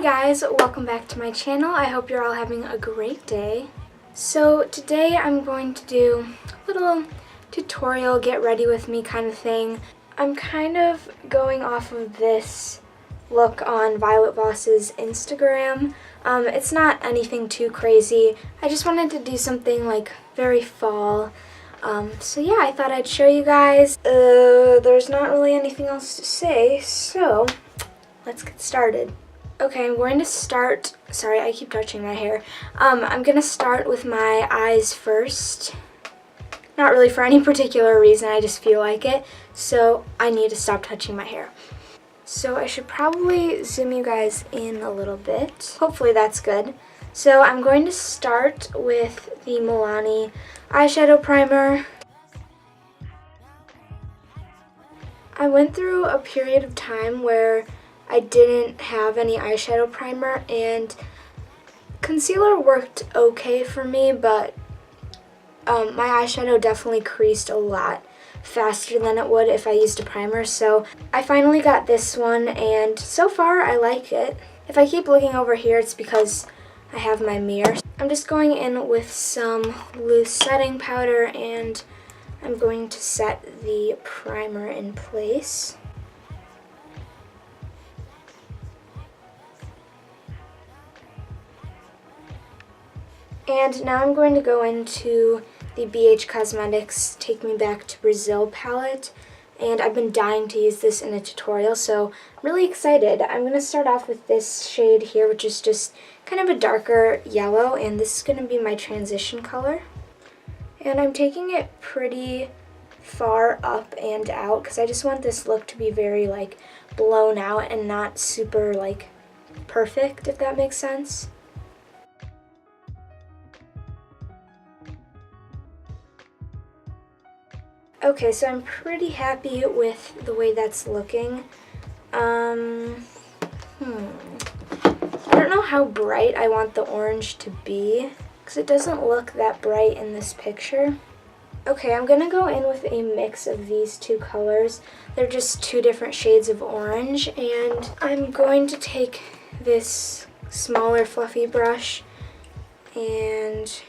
Hey guys, welcome back to my channel. I hope you're all having a great day. So today I'm going to do a little tutorial, get ready with me kind of thing. I'm kind of going off of this look on Violet Voss's Instagram. It's not anything too crazy. I just wanted to do something like very fall. So yeah, I thought I'd show you guys. There's not really anything else to say, so let's get started. Okay, I'm going to start, sorry, I keep touching my hair. I'm going to start with my eyes first. Not really for any particular reason, I just feel like it. So I need to stop touching my hair. So I should probably zoom you guys in a little bit. Hopefully that's good. So I'm going to start with the Milani eyeshadow primer. I went through a period of time where I didn't have any eyeshadow primer, and concealer worked okay for me, but my eyeshadow definitely creased a lot faster than it would if I used a primer. So I finally got this one, and so far I like it. If I keep looking over here, it's because I have my mirror. I'm just going in with some loose setting powder, and I'm going to set the primer in place. And now I'm going to go into the BH Cosmetics Take Me Back to Brazil palette, and I've been dying to use this in a tutorial, so I'm really excited. I'm going to start off with this shade here, which is just kind of a darker yellow, and this is going to be my transition color. And I'm taking it pretty far up and out because I just want this look to be very like blown out and not super like perfect, if that makes sense. Okay, so I'm pretty happy with the way that's looking. I don't know how bright I want the orange to be, because it doesn't look that bright in this picture. Okay, I'm going to go in with a mix of these two colors. They're just two different shades of orange, and I'm going to take this smaller fluffy brush and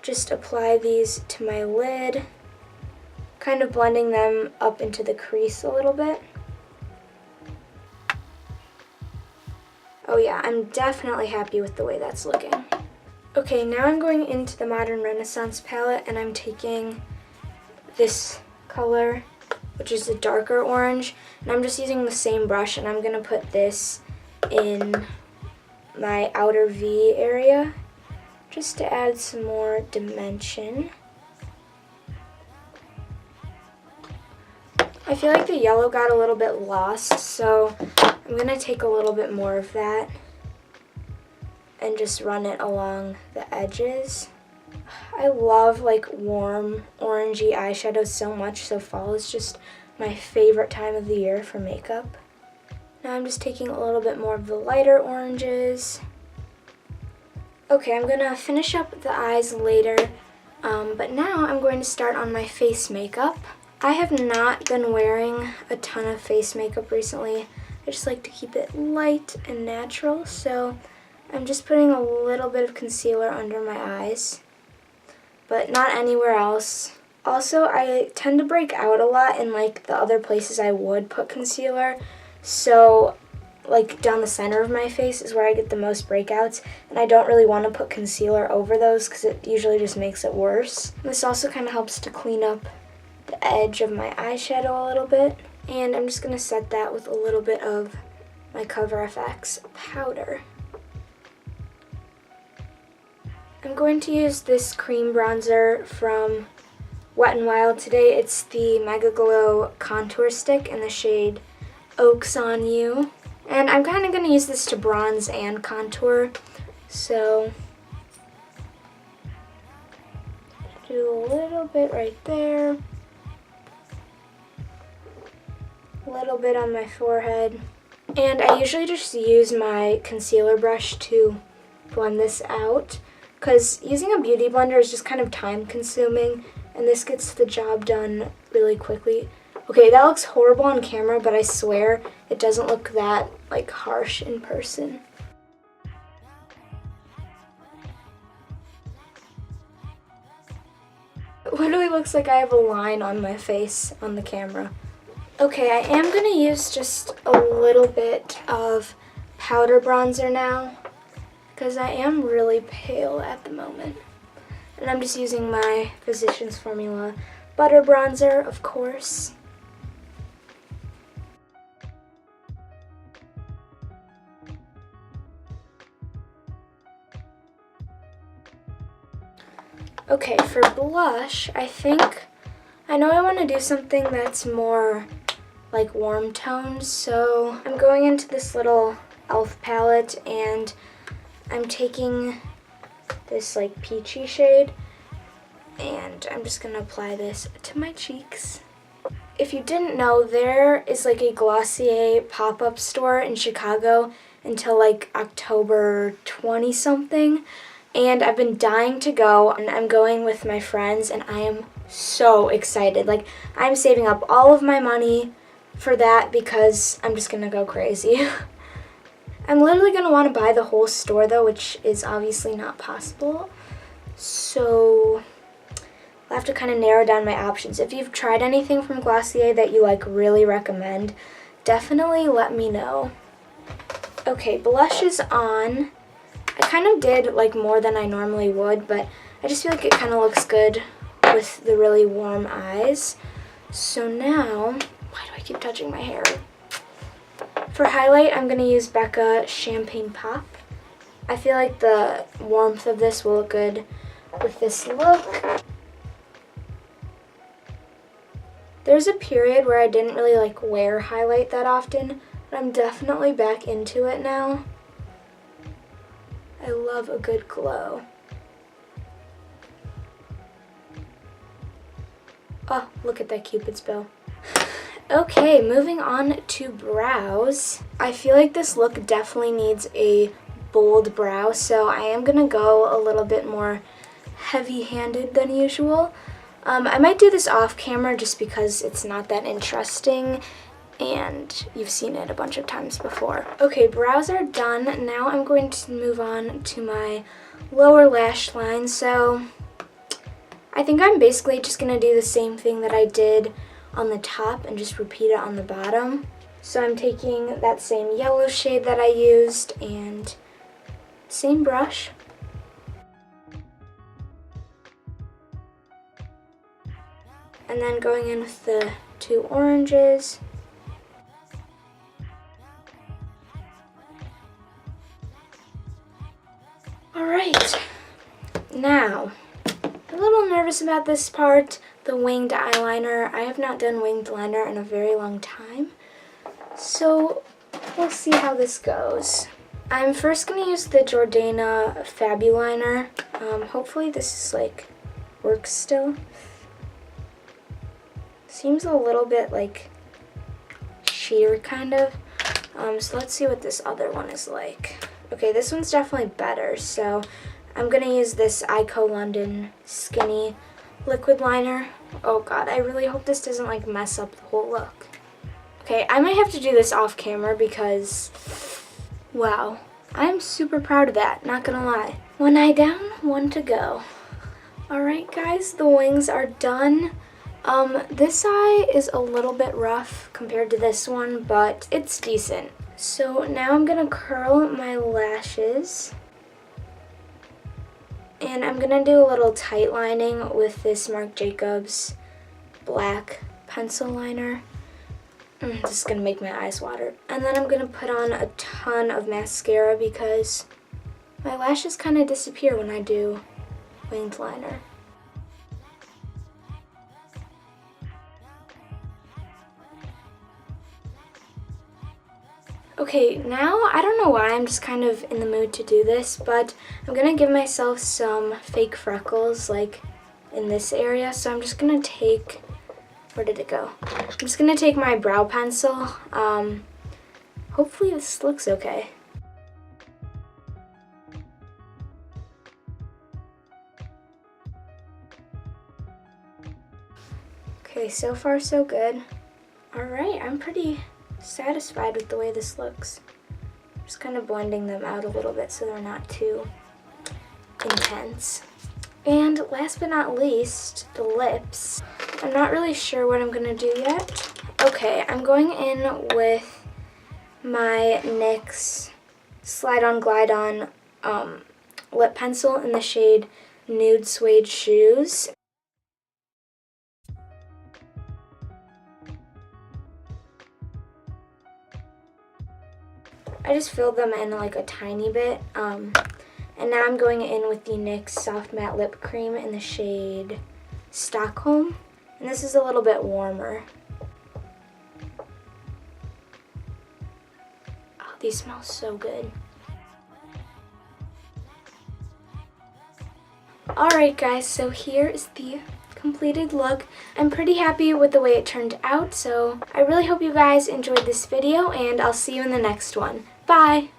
just apply these to my lid, kind of blending them up into the crease a little bit. Oh yeah, I'm definitely happy with the way that's looking. Okay, now I'm going into the Modern Renaissance palette, and I'm taking this color, which is a darker orange, and I'm just using the same brush, and I'm going to put this in my outer V area just to add some more dimension. I feel like the yellow got a little bit lost, so I'm going to take a little bit more of that and just run it along the edges. I love like warm orangey eyeshadows so much, so fall is just my favorite time of the year for makeup. Now I'm just taking a little bit more of the lighter oranges. Okay, I'm going to finish up the eyes later, but now I'm going to start on my face makeup. I have not been wearing a ton of face makeup recently. I just like to keep it light and natural, so I'm just putting a little bit of concealer under my eyes, but not anywhere else. Also, I tend to break out a lot in like the other places I would put concealer, so like down the center of my face is where I get the most breakouts, and I don't really want to put concealer over those because it usually just makes it worse. This also kind of helps to clean up the edge of my eyeshadow a little bit, and I'm just going to set that with a little bit of my Cover FX powder. I'm going to use this cream bronzer from Wet n Wild today. It's the Megaglo contour stick in the shade Oaks on You, and I'm kind of going to use this to bronze and contour, so do a little bit right there. Little bit on my forehead, and I usually just use my concealer brush to blend this out because using a beauty blender is just kind of time consuming, and this gets the job done really quickly. Okay, that looks horrible on camera, but I swear it doesn't look that like harsh in person. It literally looks like I have a line on my face on the camera. Okay, I am going to use just a little bit of powder bronzer now because I am really pale at the moment. And I'm just using my Physicians Formula Butter Bronzer, of course. Okay, for blush, I know I want to do something that's more like warm tones, so I'm going into this little e.l.f. palette and I'm taking this like peachy shade and I'm just going to apply this to my cheeks. If you didn't know, there is like a Glossier pop-up store in Chicago until like October 20 something. And I've been dying to go, and I'm going with my friends, and I am so excited. Like, I'm saving up all of my money for that because I'm just going to go crazy. I'm literally going to want to buy the whole store, though, which is obviously not possible. So I'll have to kind of narrow down my options. If you've tried anything from Glossier that you, like, really recommend, definitely let me know. Okay, blush is on. I kind of did like more than I normally would, but I just feel like it kind of looks good with the really warm eyes. So now, why do I keep touching my hair? For highlight, I'm going to use Becca Champagne Pop. I feel like the warmth of this will look good with this look. There's a period where I didn't really like wear highlight that often, but I'm definitely back into it now. I love a good glow. Oh, look at that Cupid's bow. Okay, moving on to brows. I feel like this look definitely needs a bold brow, so I am going to go a little bit more heavy-handed than usual. I might do this off camera just because it's not that interesting and you've seen it a bunch of times before. Okay, brows are done. Now I'm going to move on to my lower lash line. So I think I'm basically just going to do the same thing that I did on the top and just repeat it on the bottom. So I'm taking that same yellow shade that I used and same brush. And then going in with the two oranges. Alright, now, a little nervous about this part, the winged eyeliner. I have not done winged liner in a very long time, so we'll see how this goes. I'm first going to use the Jordana Fabuliner. Hopefully this is like, works still. Seems a little bit like sheer kind of, so let's see what this other one is like. Okay, this one's definitely better, so I'm going to use this eyeko London Skinny liquid liner. Oh god, I really hope this doesn't like mess up the whole look. Okay, I might have to do this off camera because, wow, I'm super proud of that, not gonna lie. One eye down, one to go. Alright guys, the wings are done. This eye is a little bit rough compared to this one, but it's decent. So now I'm going to curl my lashes, and I'm going to do a little tight lining with this Marc Jacobs black pencil liner. This is going to make my eyes water. And then I'm going to put on a ton of mascara because my lashes kind of disappear when I do winged liner. Okay, now I don't know why I'm just kind of in the mood to do this, but I'm going to give myself some fake freckles like in this area. So I'm just going to take, where did it go? I'm just going to take my brow pencil. Hopefully this looks okay. Okay, so far so good. Alright, I'm pretty satisfied with the way this looks. Just kind of blending them out a little bit so they're not too intense. And last but not least, the lips. I'm not really sure what I'm going to do yet. Okay, I'm going in with my NYX Slide On Glide On lip pencil in the shade Nude Suede Shoes. I just filled them in like a tiny bit. And now I'm going in with the NYX Soft Matte Lip Cream in the shade Stockholm. And this is a little bit warmer. Oh, these smell so good. Alright guys, so here is the completed look. I'm pretty happy with the way it turned out, so I really hope you guys enjoyed this video, and I'll see you in the next one. Bye!